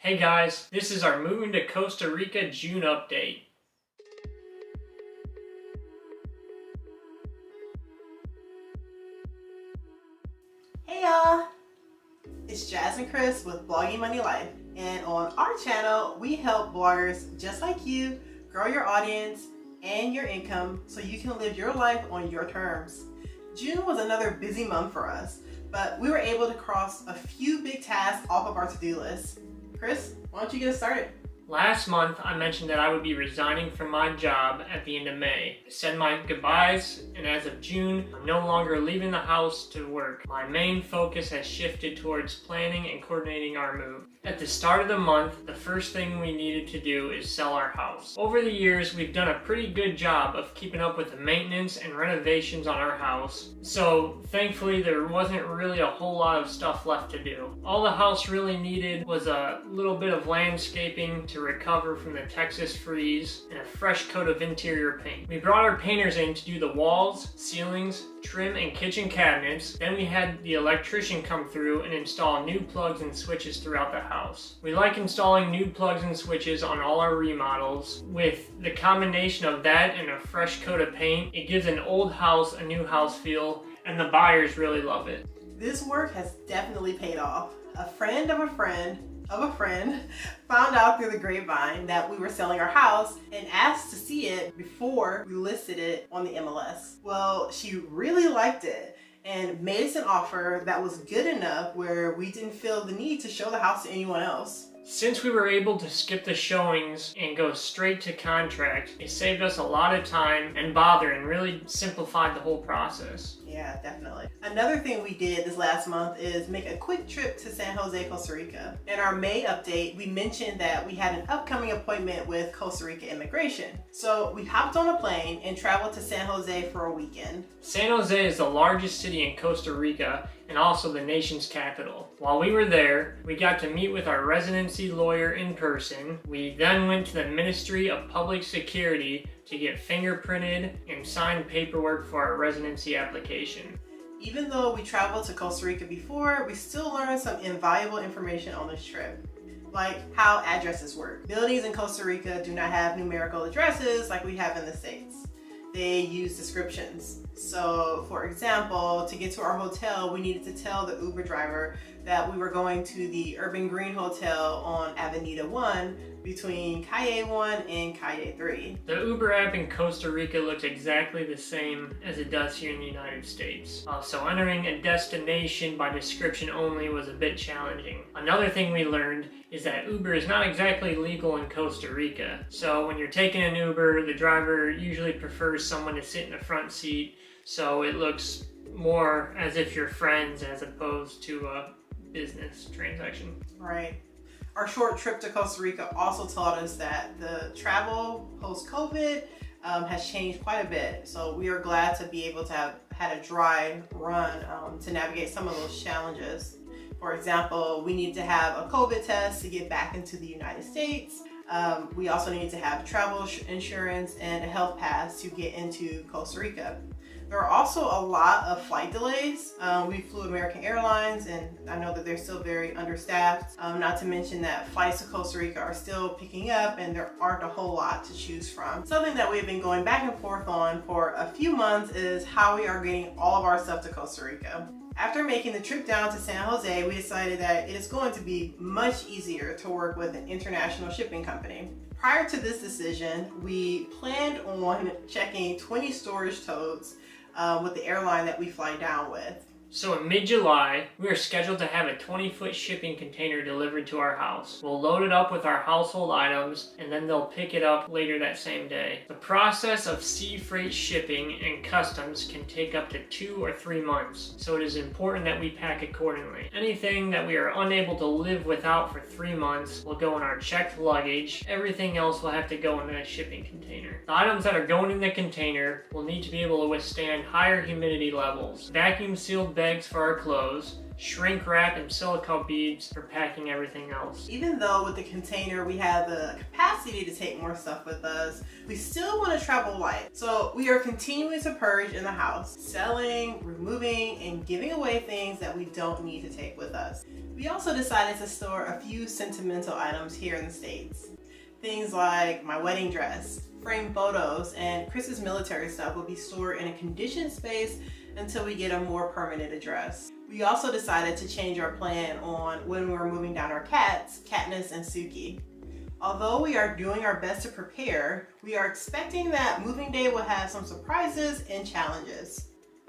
Hey guys, this is our moving to Costa Rica June update. Hey y'all, it's Jazz and Chris with Blogging Money Life, and on our channel we help bloggers just like you grow your audience and your income so you can live your life on your terms. June was another busy month for us, but we were able to cross a few big tasks off of our to-do list. Chris, why don't you get us started? Last month I mentioned that I would be resigning from my job at the end of May. I said my goodbyes, and as of June, I'm no longer leaving the house to work. My main focus has shifted towards planning and coordinating our move. At the start of the month, the first thing we needed to do is sell our house. Over the years, we've done a pretty good job of keeping up with the maintenance and renovations on our house, so thankfully there wasn't really a whole lot of stuff left to do. All the house really needed was a little bit of landscaping to recover from the Texas freeze and a fresh coat of interior paint. We brought our painters in to do the walls, ceilings, trim, and kitchen cabinets. Then we had the electrician come through and install new plugs and switches throughout the house. We like installing new plugs and switches on all our remodels. With the combination of that and a fresh coat of paint, it gives an old house a new house feel, and the buyers really love it. This work has definitely paid off. A friend of a friend of a friend found out through the grapevine that we were selling our house and asked to see it before we listed it on the MLS. Well, she really liked it and made us an offer that was good enough where we didn't feel the need to show the house to anyone else. Since we were able to skip the showings and go straight to contract, it saved us a lot of time and bother and really simplified the whole process. Yeah, definitely. Another thing we did this last month is make a quick trip to San Jose, Costa Rica. In our May update, we mentioned that we had an upcoming appointment with Costa Rica Immigration. So we hopped on a plane and traveled to San Jose for a weekend. San Jose is the largest city in Costa Rica and also the nation's capital. While we were there, we got to meet with our residency lawyer in person. We then went to the Ministry of Public Security to get fingerprinted and sign paperwork for our residency application. Even though we traveled to Costa Rica before, we still learned some invaluable information on this trip, like how addresses work. Buildings in Costa Rica do not have numerical addresses like we have in the States. They use descriptions. So, for example, to get to our hotel, we needed to tell the Uber driver that we were going to the Urban Green Hotel on Avenida 1 between Calle 1 and Calle 3. The Uber app in Costa Rica looks exactly the same as it does here in the United States. So entering a destination by description only was a bit challenging. Another thing we learned is that Uber is not exactly legal in Costa Rica. So when you're taking an Uber, the driver usually prefers someone to sit in the front seat, so it looks more as if you're friends as opposed to a business transaction. Right. Our short trip to Costa Rica also taught us that the travel post-COVID has changed quite a bit. So we are glad to be able to have had a dry run to navigate some of those challenges. For example, we need to have a COVID test to get back into the United States. We also need to have travel insurance and a health pass to get into Costa Rica. There are also a lot of flight delays. We flew American Airlines, and I know that they're still very understaffed. Not to mention that flights to Costa Rica are still picking up and there aren't a whole lot to choose from. Something that we've been going back and forth on for a few months is how we are getting all of our stuff to Costa Rica. After making the trip down to San Jose, we decided that it is going to be much easier to work with an international shipping company. Prior to this decision, we planned on checking 20 storage totes with the airline that we fly down with. So in mid-July, we are scheduled to have a 20-foot shipping container delivered to our house. We'll load it up with our household items, and then they'll pick it up later that same day. The process of sea freight shipping and customs can take up to 2 or 3 months, so it is important that we pack accordingly. Anything that we are unable to live without for 3 months will go in our checked luggage. Everything else will have to go in that shipping container. The items that are going in the container will need to be able to withstand higher humidity levels. Vacuum sealed bags for our clothes, shrink wrap and silicone beads for packing everything else. Even though with the container we have the capacity to take more stuff with us, we still want to travel light. So we are continuing to purge in the house, selling, removing, and giving away things that we don't need to take with us. We also decided to store a few sentimental items here in the States. Things like my wedding dress, framed photos, and Chris's military stuff will be stored in a conditioned space until we get a more permanent address. We also decided to change our plan on when we were moving down our cats, Katniss and Suki. Although we are doing our best to prepare, we are expecting that moving day will have some surprises and challenges.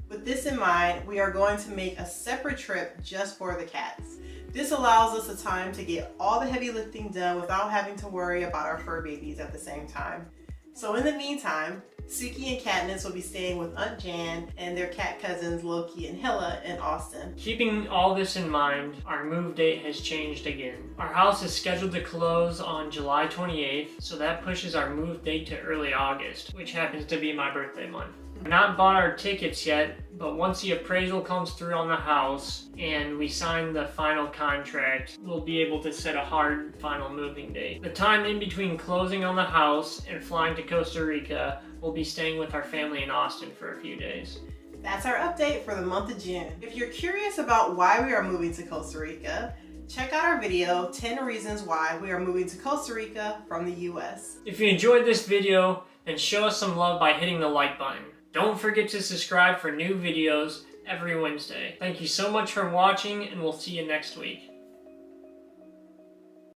With this in mind, we are going to make a separate trip just for the cats. This allows us the time to get all the heavy lifting done without having to worry about our fur babies at the same time. So in the meantime, Suki and Katniss will be staying with Aunt Jan and their cat cousins Loki and Hilla in Austin. Keeping all this in mind, our move date has changed again. Our house is scheduled to close on July 28th, so that pushes our move date to early August, which happens to be my birthday month. We've not bought our tickets yet, but once the appraisal comes through on the house and we sign the final contract, we'll be able to set a hard final moving date. The time in between closing on the house and flying to Costa Rica, we'll be staying with our family in Austin for a few days. That's our update for the month of June. If you're curious about why we are moving to Costa Rica, check out our video, 10 Reasons Why We Are Moving to Costa Rica from the US. If you enjoyed this video, then show us some love by hitting the like button. Don't forget to subscribe for new videos every Wednesday. Thank you so much for watching, and we'll see you next week.